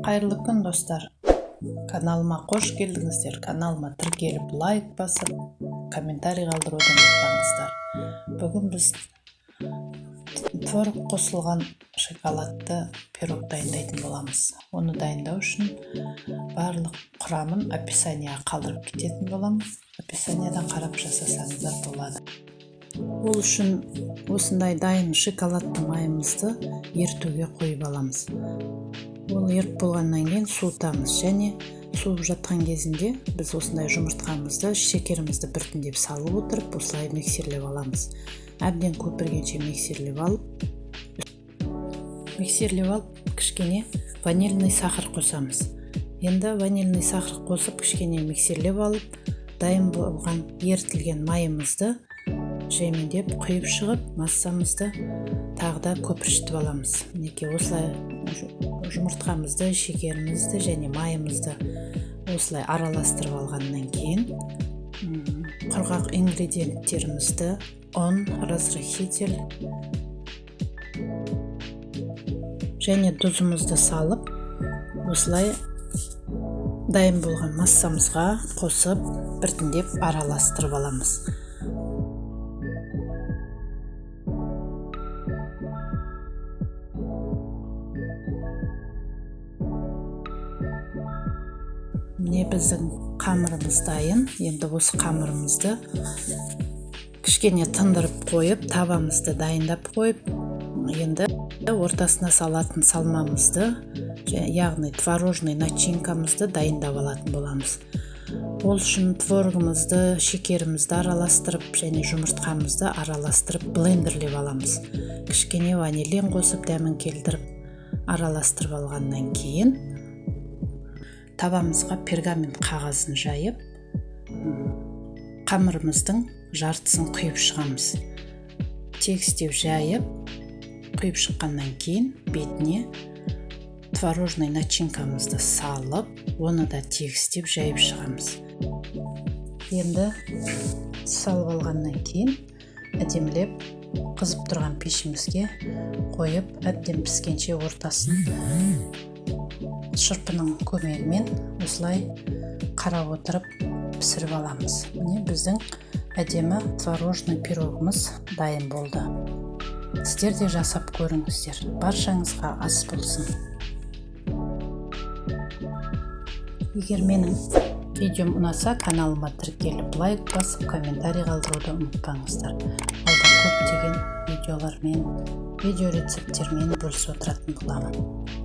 Қайырлы күн достар. Каналыма қош келдіңіздер. Каналыма тіркеліп, лайк басып, комментарий қалдыруды ұмытпаңыздар. Бүгін біз творог қосылған шоколадты пирог дайындайтын боламыз. Оны дайындау үшін барлық құрамын описанияға қалдырып кететін боламыз. Описаниядан қарап жасасаңыздар болады. Ол үшін осындай дайын шоколадты майымызды ерітуге қойып аламыз. Ол еріп болғаннан кейін суытамыз, және суып жатқан кезінде біз осындай жұмыртқамызды, шекерімізді біртіндеп салып отырып, осылай миксерлеп аламыз. Әбден көпіргенше миксерлеп алып, кішкене ванильный сахар қосамыз. Енді ванильный сахар қосып, кішкене миксерлеп алып, дайын болған ерітілген майымызды жемендеп құйып шығып, массамызды тағы да көпіршітіп аламыз. Мінекей осылай жұмыртқамызды, шекерімізді және майымызды осылай араластырып алғаннан кейін құрғақ ингредиенттерімізді ұн, разрыхитель және тұзымызды салып, осылай дайын болған массамызға қосып, біртіндеп араластырып аламыз. Міне біздің қамырымыз дайын. Енді осы қамырымызды кішкене тындырып қойып, табамызды дайындап қойып, енді ортасына салатын салмамызды, яғни творожный начинкамызды дайындап алатын боламыз. Ол үшін творогымызды, шекерімізді араластырып, және жұмыртқамызды араластырып блендерлеп аламыз. Кішкене ванилин қосып, дәмін келтіріп, араластырып алғаннан кейін табамызға пергамент қағазын жайып, қамырымыздың жартысын құйып шығамыз. Тегістеп жайып, құйып шыққаннан кейін бетіне творожный начинкамызды салып, оны да тегістеп жайып шығамыз. Енді салып алғаннан кейін әдемілеп қызып тұрған пешімізге қойып, әбден піскенше ортасын шырпының көмегімен осылай қарап отырып пісіріп аламыз. Міне біздің әдемі творожный пирогымыз дайын болды. Сіздер де жасап көріңіздер. Баршаңызға ас болсын. Егер менің видеом ұнаса, каналыма тіркеліп, лайк басып, комментарий қалдыруды ұмытпаңыздар. Алда көптеген видеолармен, видео рецепттермен бөлісіп отыратын боламын.